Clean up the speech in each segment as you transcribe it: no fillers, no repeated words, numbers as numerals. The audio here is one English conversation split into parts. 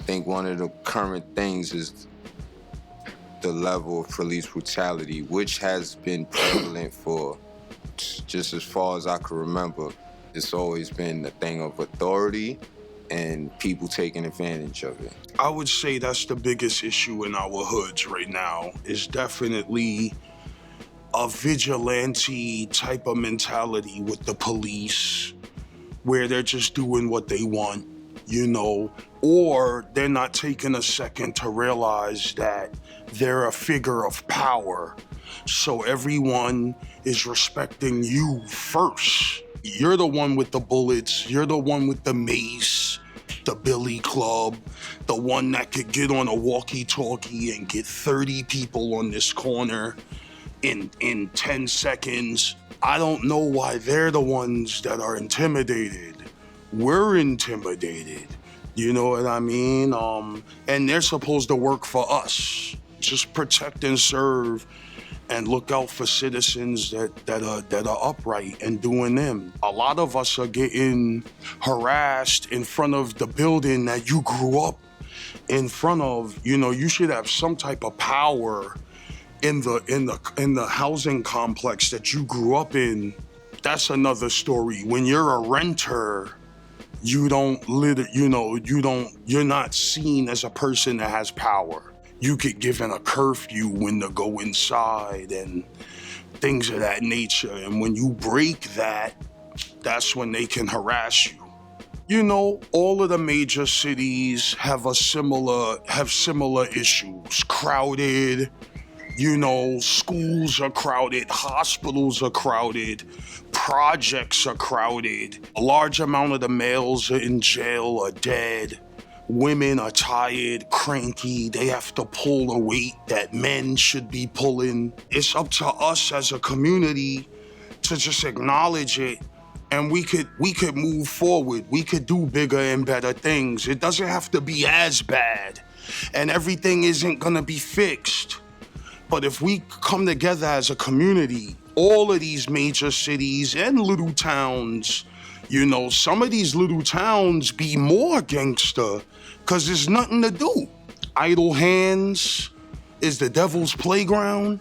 I think one of the current things is the level of police brutality, which has been prevalent for just as far as I can remember. It's always been a thing of authority and people taking advantage of it. I would say that's the biggest issue in our hoods right now, is definitely a vigilante type of mentality with the police, where they're just doing what they want, or they're not taking a second to realize that they're a figure of power. So everyone is respecting you first. You're the one with the bullets, you're the one with the mace, the billy club, the one that could get on a walkie-talkie and get 30 people on this corner in 10 seconds. I don't know why they're the ones that are intimidated. We're intimidated. You know what I mean? And they're supposed to work for us. Just protect and serve and look out for citizens that are upright and doing them. A lot of us are getting harassed in front of the building that you grew up in front of. You should have some type of power in the housing complex that you grew up in. That's another story. When you're a renter, you're not seen as a person that has power. You get given a curfew when to go inside and things of that nature. And when you break that, that's when they can harass you. All of the major cities have similar issues. Crowded, schools are crowded, hospitals are crowded, projects are crowded. A large amount of the males are in jail or dead. Women are tired, cranky, they have to pull the weight that men should be pulling. It's up to us as a community to just acknowledge it, and we could move forward. We could do bigger and better things. It doesn't have to be as bad, and everything isn't gonna be fixed. But if we come together as a community, all of these major cities and little towns, some of these little towns be more gangster because there's nothing to do. Idle hands is the devil's playground,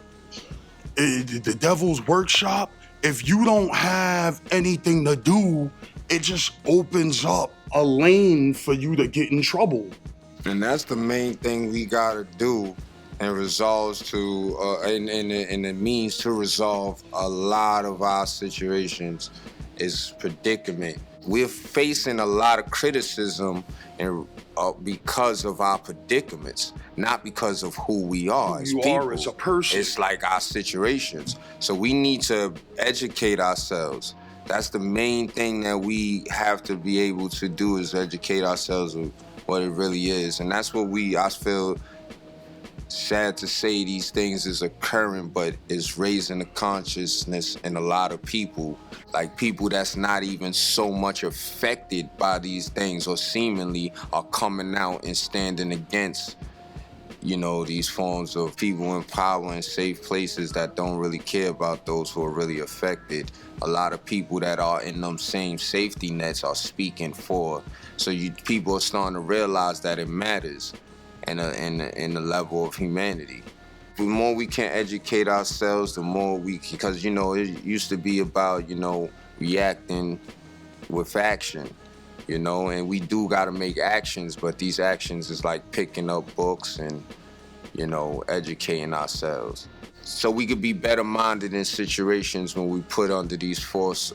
the devil's workshop. If you don't have anything to do, it just opens up a lane for you to get in trouble. And that's the main thing we gotta do, and resolves to, and it means to resolve a lot of our situations is predicament. We're facing a lot of criticism and because of our predicaments, not because of who we are as people. Are as a person. It's like our situations. So we need to educate ourselves. That's the main thing that we have to be able to do, is educate ourselves of what it really is. And that's what I feel sad to say these things is occurring, but it's raising the consciousness in a lot of people, like people that's not even so much affected by these things or seemingly are coming out and standing against, these forms of people in power and safe places that don't really care about those who are really affected. A lot of people that are in them same safety nets are speaking for. So people are starting to realize that it matters. In the level of humanity. The more we can educate ourselves, the more because it used to be about, reacting with action, and we do gotta make actions, but these actions is like picking up books and, educating ourselves. So we could be better minded in situations when we put under these false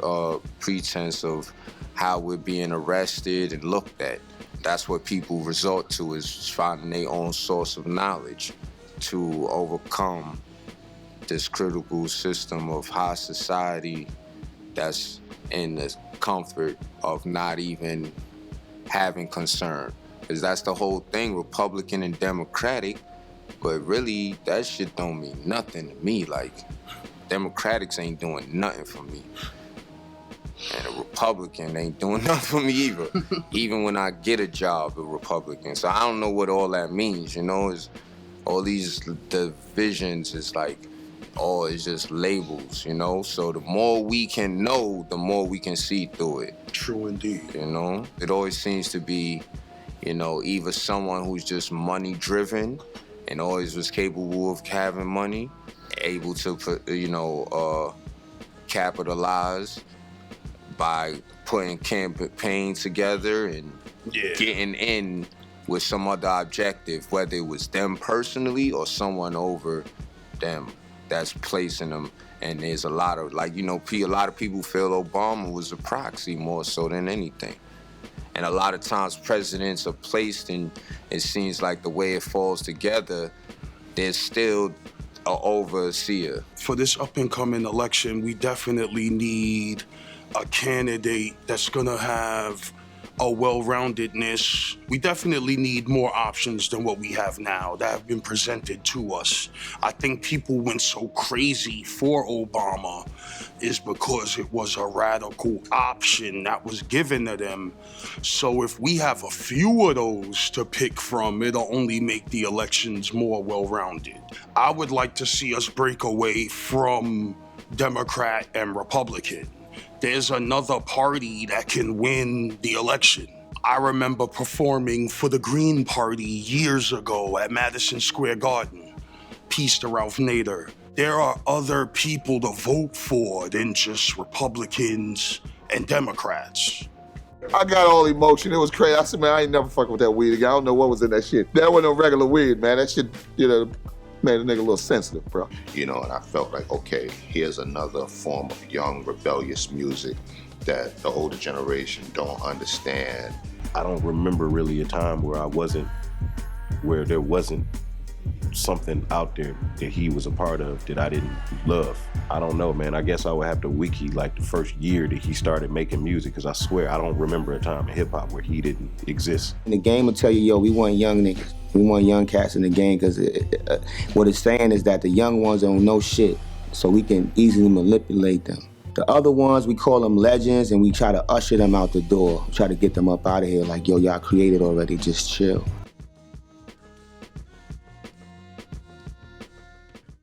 pretense of how we're being arrested and looked at. That's what people resort to, is finding their own source of knowledge to overcome this critical system of high society that's in the comfort of not even having concern. Because that's the whole thing, Republican and Democratic, but really that shit don't mean nothing to me. Like, Democrats ain't doing nothing for me. And a Republican ain't doing nothing for me either. Even when I get a job, a Republican. So I don't know what all that means, Is all these divisions is like, it's just labels, So the more we can know, the more we can see through it. True indeed. It always seems to be, You know, either someone who's just money driven and always was capable of having money, able to capitalize by putting campaign together and getting in with some other objective, whether it was them personally or someone over them that's placing them. And there's a lot of, a lot of people feel Obama was a proxy more so than anything. And a lot of times presidents are placed in, it seems like the way it falls together, there's still an overseer. For this up and coming election, we definitely need a candidate that's gonna have a well-roundedness. We definitely need more options than what we have now that have been presented to us. I think people went so crazy for Obama is because it was a radical option that was given to them. So if we have a few of those to pick from, it'll only make the elections more well-rounded. I would like to see us break away from Democrat and Republican. There's another party that can win the election. I remember performing for the Green Party years ago at Madison Square Garden. Peace to Ralph Nader. There are other people to vote for than just Republicans and Democrats. I got all emotion. It was crazy. I said, man, I ain't never fucking with that weed again. I don't know what was in that shit. That wasn't no regular weed, man. That shit, made a nigga a little sensitive, bro. And I felt like, okay, here's another form of young, rebellious music that the older generation don't understand. I don't remember really a time where there wasn't something out there that he was a part of that I didn't love. I don't know, man. I guess I would have to wiki the first year that he started making music, because I swear I don't remember a time in hip hop where he didn't exist. And the game will tell you, yo, we want young niggas. We want young cats in the game, because what it's saying is that the young ones don't know shit, so we can easily manipulate them. The other ones, we call them legends, and we try to usher them out the door. We try to get them up out of here like, yo, y'all created already, just chill.